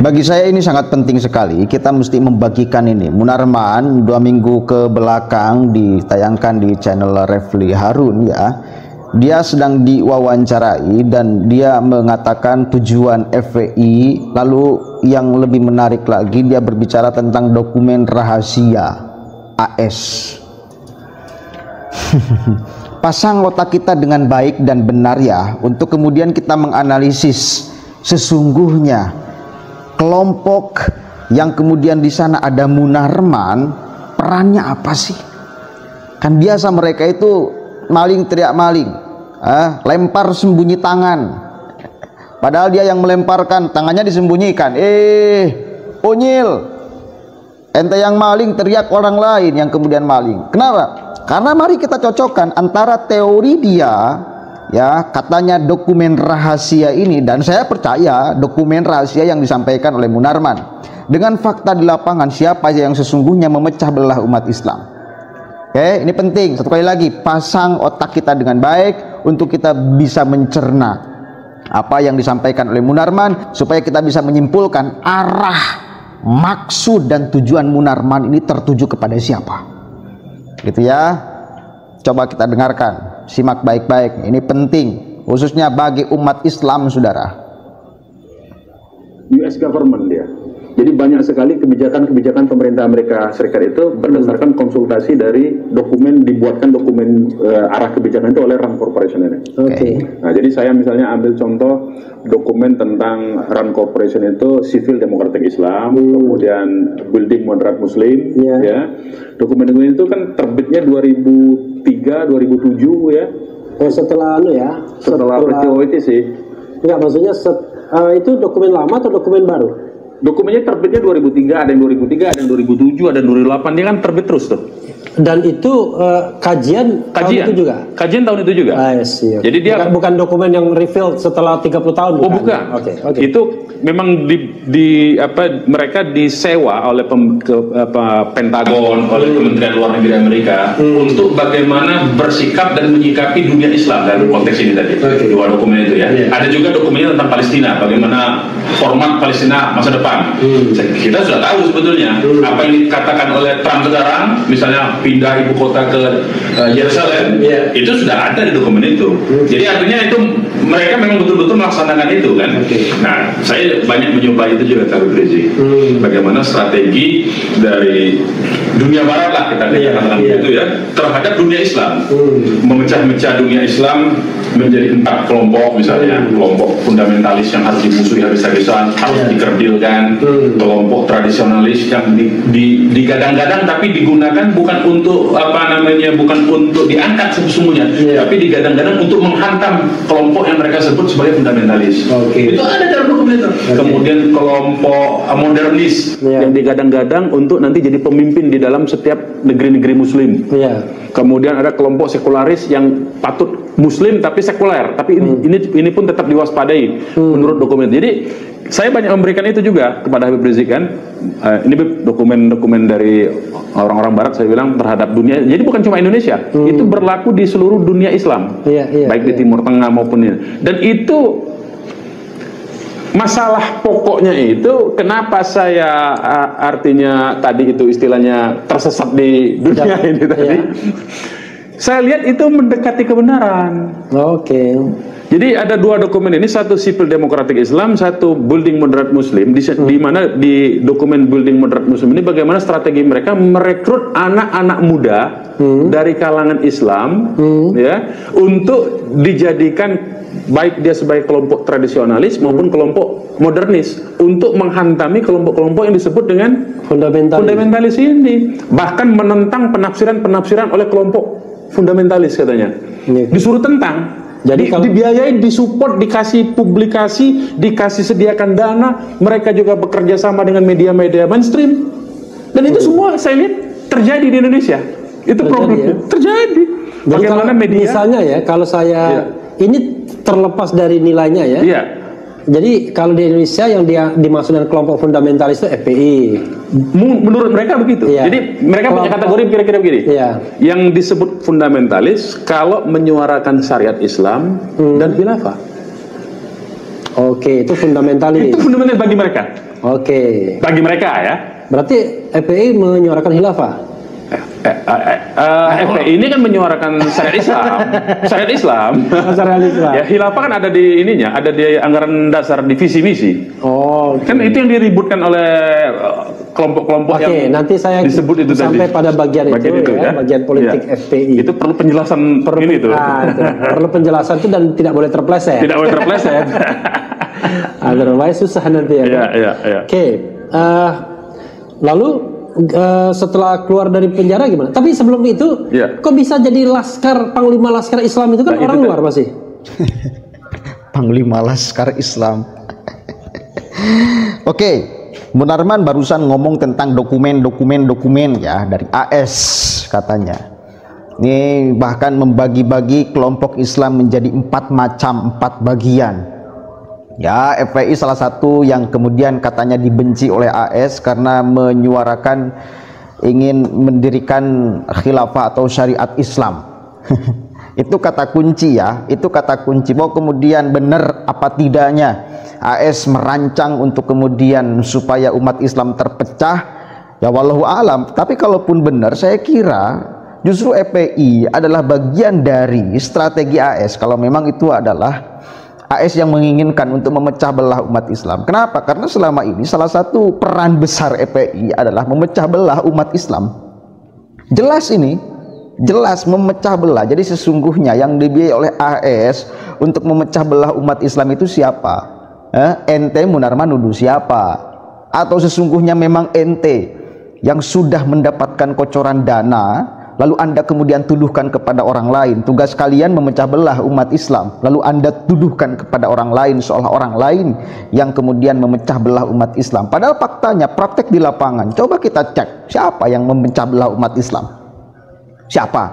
Bagi saya ini sangat penting sekali. Kita mesti membagikan ini. Munarman 2 minggu ke belakang ditayangkan di channel Refli Harun ya. Dia sedang diwawancarai dan dia mengatakan tujuan FPI. Lalu yang lebih menarik lagi, dia berbicara tentang dokumen rahasia AS. Pasang otak kita dengan baik dan benar ya, untuk kemudian kita menganalisis sesungguhnya kelompok yang kemudian di sana ada Munarman, perannya apa sih? Kan biasa mereka itu maling teriak maling, lempar sembunyi tangan. Padahal dia yang melemparkan, tangannya disembunyikan. Unyil, ente yang maling, teriak orang lain yang kemudian maling. Kenapa? Karena mari kita cocokkan antara teori dia, ya katanya dokumen rahasia ini, dan saya percaya dokumen rahasia yang disampaikan oleh Munarman dengan fakta di lapangan siapa yang sesungguhnya memecah belah umat Islam. Oke, ini penting. Satu kali lagi, pasang otak kita dengan baik untuk kita bisa mencerna apa yang disampaikan oleh Munarman, supaya kita bisa menyimpulkan arah, maksud dan tujuan Munarman ini tertuju kepada siapa. Gitu ya. Coba kita dengarkan, simak baik-baik. Ini penting, khususnya bagi umat Islam, saudara. US government dia. Jadi banyak sekali kebijakan-kebijakan pemerintah Amerika Serikat itu berdasarkan konsultasi dari dibuatkan dokumen arah kebijakan itu oleh Rand Corporation ini. Oke. Nah, jadi saya misalnya ambil contoh dokumen tentang Rand Corporation itu Civil Democratic Islam, kemudian Building Moderate Muslim, ya. Dokumen-dokumen itu kan terbitnya 2003, 2007 ya. Setelah Setelah peristiwa itu sih. Enggak, maksudnya itu dokumen lama atau dokumen baru? Dokumennya terbitnya 2003, ada yang 2003, ada yang 2007, ada yang 2008, dia kan terbit terus tuh. Dan itu kajian tahun itu juga? Kajian tahun itu juga. Okay. Jadi dia bukan dokumen yang reveal setelah 30 tahun. Oh bukan. Okay. Itu memang mereka disewa oleh Pentagon, oleh Kementerian Luar Negeri Amerika untuk bagaimana bersikap dan menyikapi dunia Islam dalam konteks ini tadi. Dua dokumen itu ya. Ada juga dokumennya tentang Palestina, bagaimana format Palestina masa depan. Kita sudah tahu sebetulnya apa yang dikatakan oleh Trump sekarang, misalnya pindah ibu kota ke Yerusalem, itu sudah ada di dokumen itu. Jadi artinya itu mereka memang betul-betul melaksanakan itu kan. Nah, saya banyak mencoba itu juga Habib Rizik. Bagaimana strategi dari dunia barat lah kita katakan begitu ya, terhadap dunia Islam, memecah-mecah dunia Islam menjadi 4 kelompok misalnya, kelompok fundamentalis yang harus dimusuhi habis-habisan, harus dikerdilkan, kelompok tradisionalis yang digadang-gadang tapi digunakan bukan untuk bukan untuk diangkat sesungguhnya, tapi digadang-gadang untuk menghantam kelompok yang mereka sebut sebagai fundamentalis. Itu ada dalam dokumen itu. Kemudian kelompok modernis yang digadang-gadang untuk nanti jadi pemimpin di dalam setiap negeri-negeri Muslim. Kemudian ada kelompok sekularis yang patut Muslim tapi sekuler, tapi ini pun tetap diwaspadai menurut dokumen. Jadi saya banyak memberikan itu juga kepada Habib Rizik kan. Ini dokumen-dokumen dari orang-orang Barat, saya bilang terhadap dunia. Jadi bukan cuma Indonesia, itu berlaku di seluruh dunia Islam, baik di Timur Tengah maupun ini. Dan itu masalah pokoknya itu kenapa saya artinya tadi itu istilahnya tersesat di dunia ini tadi. Saya lihat itu mendekati kebenaran. Jadi ada 2 dokumen ini, satu Civil Democratic Islam, satu Building Moderate Muslim. Di mana di dokumen Building Moderate Muslim ini bagaimana strategi mereka merekrut anak-anak muda dari kalangan Islam ya, untuk dijadikan baik dia sebagai kelompok tradisionalis maupun kelompok modernis untuk menghantami kelompok-kelompok yang disebut dengan fundamentalis ini, bahkan menentang penafsiran-penafsiran oleh kelompok fundamentalis katanya. Disuruh tentang. Jadi dibiayai, disupport, dikasih publikasi, dikasih sediakan dana, mereka juga bekerja sama dengan media-media mainstream. Dan itu semua saya lihat terjadi di Indonesia. Itu problem terjadi. Bagaimana media? Misalnya ya, kalau saya ini terlepas dari nilainya ya. Jadi kalau di Indonesia yang dimaksudkan kelompok fundamentalis itu FPI. Menurut mereka begitu. Jadi mereka punya kategori kira-kira begini. Yang disebut fundamentalis kalau menyuarakan syariat Islam dan khilafah. Oke, itu fundamentalis. Itu fundamental bagi mereka. Oke. Bagi mereka ya. Berarti FPI menyuarakan khilafah. FPI ini kan menyuarakan syariat Islam. Syariat Islam. Syariat Islam. Ya, khilafah kan ada di ininya, ada di anggaran dasar divisi misi. Oh, Kan itu yang diributkan oleh kelompok-kelompok yang nanti saya disebut itu sampai tadi. pada bagian itu ya, bagian politik FPI. Itu perlu penjelasan ini tuh. Perlu penjelasan itu dan tidak boleh terpleset. Tidak boleh terpleset. Otherwise susah nanti ya. Iya. Oke. Lalu setelah keluar dari penjara gimana? Tapi sebelum itu, kok bisa jadi panglima laskar Islam itu kan orang luar pasti. Panglima laskar Islam. Oke, Munarman barusan ngomong tentang dokumen ya dari AS katanya. Ini bahkan membagi-bagi kelompok Islam menjadi 4 macam, 4 bagian. Ya, FPI salah satu yang kemudian katanya dibenci oleh AS karena menyuarakan ingin mendirikan khilafah atau syariat Islam. Itu kata kunci ya, itu kata kunci. Bahwa kemudian benar apa tidaknya AS merancang untuk kemudian supaya umat Islam terpecah, ya wallahu alam. Tapi kalaupun benar, saya kira justru FPI adalah bagian dari strategi AS kalau memang itu adalah AS yang menginginkan untuk memecah belah umat Islam. Kenapa? Karena selama ini salah satu peran besar FPI adalah memecah belah umat Islam. Jelas ini, jelas memecah belah. Jadi sesungguhnya yang dibiayai oleh AS untuk memecah belah umat Islam itu siapa? Ente Munarman nuduh siapa? Atau sesungguhnya memang ente yang sudah mendapatkan kocoran dana, lalu Anda kemudian tuduhkan kepada orang lain. Tugas kalian memecah belah umat Islam, lalu Anda tuduhkan kepada orang lain seolah orang lain yang kemudian memecah belah umat Islam. Padahal faktanya praktek di lapangan, coba kita cek siapa yang memecah belah umat Islam. Siapa?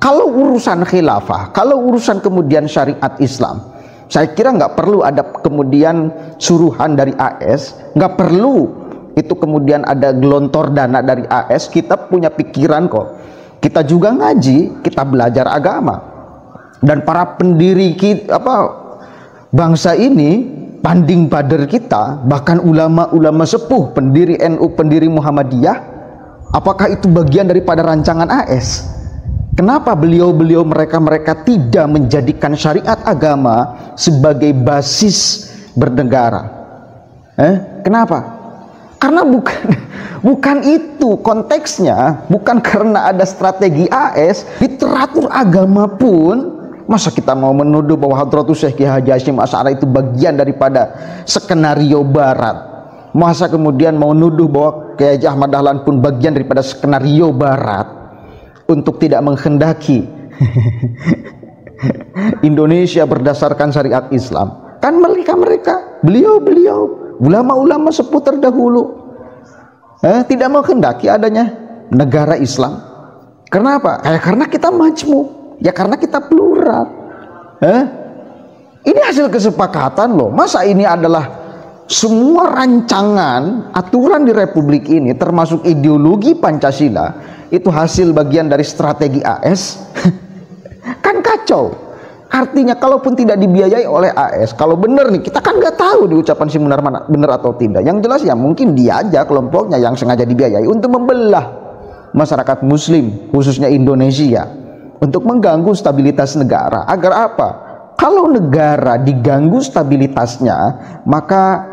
Kalau urusan khilafah, kalau urusan kemudian syariat Islam, saya kira nggak perlu ada kemudian suruhan dari AS, nggak perlu itu kemudian ada gelontor dana dari AS. Kita punya pikiran kok. Kita juga ngaji, kita belajar agama. Dan para pendiri bangsa ini, panding bader kita, bahkan ulama-ulama sepuh, pendiri NU, pendiri Muhammadiyah, apakah itu bagian daripada rancangan AS? Kenapa beliau-beliau mereka tidak menjadikan syariat agama sebagai basis bernegara? Kenapa? Karena bukan itu konteksnya, bukan karena ada strategi AS. Literatur agama pun, masa kita mau menuduh bahwa Hadratus Syekh Ki Haji Hasyim Asy'ari itu bagian daripada skenario barat? Masa kemudian mau nuduh bahwa Kiai Haji Ahmad Dahlan pun bagian daripada skenario barat untuk tidak menghendaki Indonesia berdasarkan syariat Islam? Kan mereka beliau-beliau ulama-ulama sepuh terdahulu tidak menghendaki adanya negara Islam. Kenapa? Karena kita majmuk, ya karena kita plural. Ini hasil kesepakatan loh. Masa ini adalah semua rancangan aturan di Republik ini, termasuk ideologi Pancasila, itu hasil bagian dari strategi AS? Kan kacau. Artinya kalaupun tidak dibiayai oleh AS, kalau benar nih, kita kan nggak tahu di ucapan si Munarman benar atau tidak. Yang jelas ya mungkin dia aja kelompoknya yang sengaja dibiayai untuk membelah masyarakat Muslim, khususnya Indonesia, untuk mengganggu stabilitas negara. Agar apa? Kalau negara diganggu stabilitasnya, maka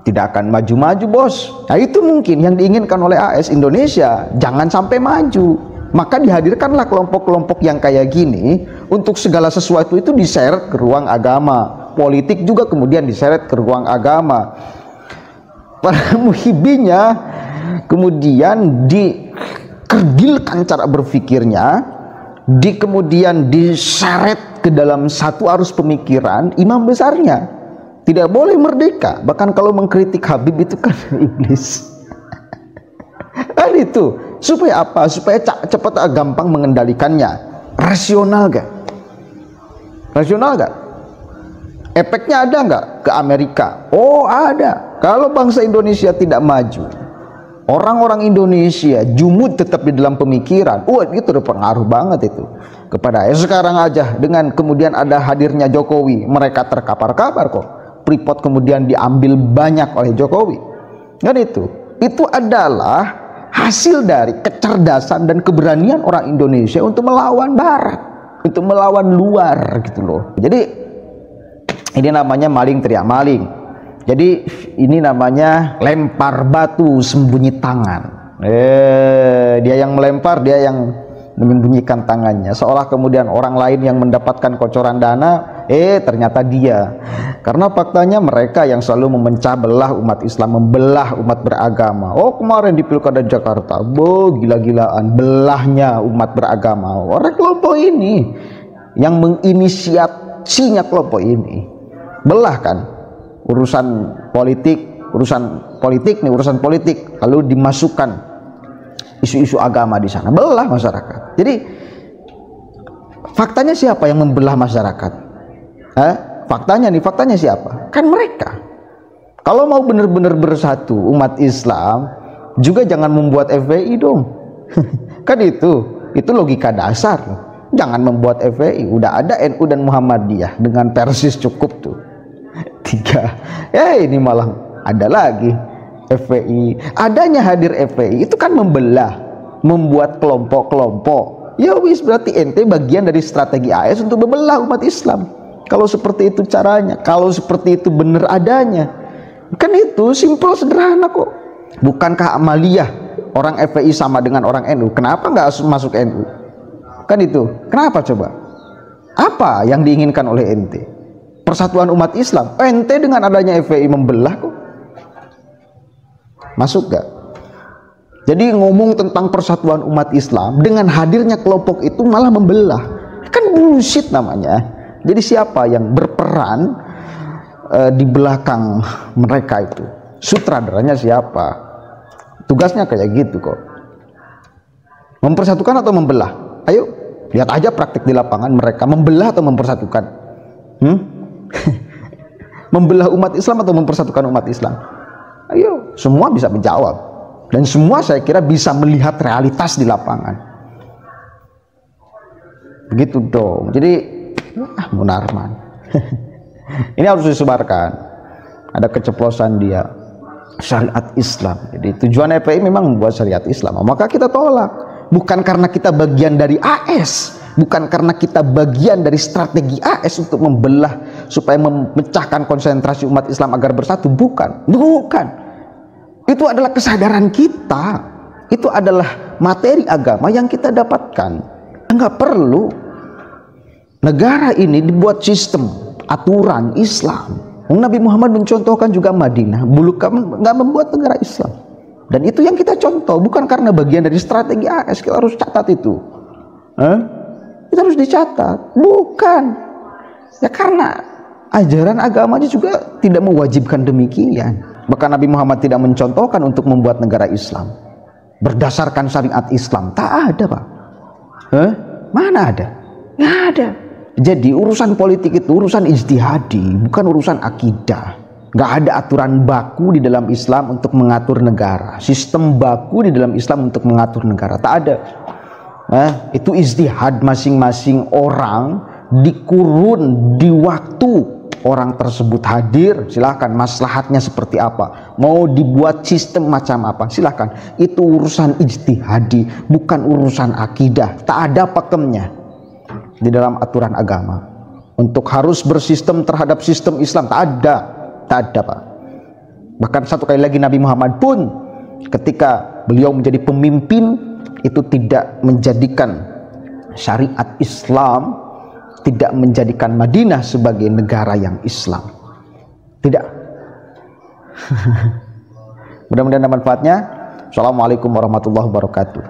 tidak akan maju-maju, bos. Nah itu mungkin yang diinginkan oleh AS. Indonesia jangan sampai maju. Maka dihadirkanlah kelompok-kelompok yang kayak gini untuk segala sesuatu itu diseret ke ruang agama. Politik juga kemudian diseret ke ruang agama. Para muhibinya kemudian dikerdilkan cara berpikirnya, kemudian diseret ke dalam satu arus pemikiran imam besarnya. Tidak boleh merdeka. Bahkan kalau mengkritik Habib itu kan iblis. Dan itu supaya apa? Supaya cepat gampang mengendalikannya. Rasional gak? Rasional gak? Efeknya ada nggak ke Amerika? Oh ada. Kalau bangsa Indonesia tidak maju, orang-orang Indonesia jumud tetap di dalam pemikiran, itu berpengaruh banget itu kepada sekarang aja dengan kemudian ada hadirnya Jokowi, mereka terkapar-kapar kok. Freeport kemudian diambil banyak oleh Jokowi. Kan itu adalah hasil dari kecerdasan dan keberanian orang Indonesia untuk melawan Barat, untuk melawan luar gitu loh. Jadi ini namanya maling teriak maling. Jadi ini namanya lempar batu sembunyi tangan. Dia yang melempar, dia yang menyembunyikan tangannya, seolah kemudian orang lain yang mendapatkan kocoran dana, ternyata dia. Karena faktanya mereka yang selalu memecah belah umat Islam, membelah umat beragama. Oh, kemarin di Pilkada Jakarta, gila-gilaan belahnya umat beragama. Orang kelompok ini yang menginisiasinya, kelompok ini belah kan, urusan politik, lalu dimasukkan isu-isu agama di sana, belah masyarakat. Jadi faktanya siapa yang membelah masyarakat? Faktanya siapa? Kan mereka. Kalau mau benar-benar bersatu umat Islam, juga jangan membuat FPI dong. Kan itu logika dasar. Jangan membuat FPI. Udah ada NU dan Muhammadiyah dengan Persis cukup tuh. 3. Ini malah ada lagi FPI. Adanya hadir FPI itu kan membelah, membuat kelompok-kelompok. Ya wis, berarti ente bagian dari strategi AS untuk membelah umat Islam. Kalau seperti itu caranya, kalau seperti itu benar adanya, kan itu simpel sederhana kok. Bukankah amaliyah orang FPI sama dengan orang NU? Kenapa nggak masuk NU? Kan itu. Kenapa coba? Apa yang diinginkan oleh ente? Persatuan umat Islam. Ente dengan adanya FPI membelah kok. Masuk gak? Jadi ngomong tentang persatuan umat Islam dengan hadirnya kelompok itu malah membelah, kan bullshit namanya. Jadi siapa yang berperan di belakang mereka itu? Sutradaranya siapa? Tugasnya kayak gitu kok. Mempersatukan atau membelah? Ayo lihat aja praktik di lapangan, mereka membelah atau mempersatukan? Membelah umat Islam atau mempersatukan umat Islam? Ayo, semua bisa menjawab, dan semua saya kira bisa melihat realitas di lapangan. Begitu dong. Jadi Munarman ini harus disebarkan. Ada keceplosan dia syariat Islam. Jadi tujuan FPI memang membuat syariat Islam, maka kita tolak. Bukan karena kita bagian dari AS, bukan karena kita bagian dari strategi AS untuk membelah supaya memecahkan konsentrasi umat Islam agar bersatu. Bukan. Itu adalah kesadaran kita. Itu adalah materi agama yang kita dapatkan. Enggak perlu negara ini dibuat sistem aturan Islam. Nabi Muhammad mencontohkan juga Madinah, bukan nggak membuat negara Islam. Dan itu yang kita contoh, bukan karena bagian dari strategi AS. Kita harus catat itu. Kita harus dicatat. Bukan. Ya karena ajaran agamanya juga tidak mewajibkan demikian. Bahkan Nabi Muhammad tidak mencontohkan untuk membuat negara Islam berdasarkan syariat Islam. Tak ada, Pak. Mana ada? Nggak ada. Jadi urusan politik itu urusan ijtihadi, bukan urusan akidah. Nggak ada aturan baku di dalam Islam untuk mengatur negara. Sistem baku di dalam Islam untuk mengatur negara. Tak ada. Itu ijtihad masing-masing orang di kurun, di waktu orang tersebut hadir. Silahkan, maslahatnya seperti apa, mau dibuat sistem macam apa, silahkan. Itu urusan ijtihadi, bukan urusan akidah. Tak ada pakemnya di dalam aturan agama untuk harus bersistem terhadap sistem Islam. Tak ada, Pak. Bahkan satu kali lagi, Nabi Muhammad pun ketika beliau menjadi pemimpin itu tidak menjadikan syariat Islam, tidak menjadikan Madinah sebagai negara yang Islam. Tidak. Mudah-mudahan ada manfaatnya. Assalamualaikum warahmatullahi wabarakatuh.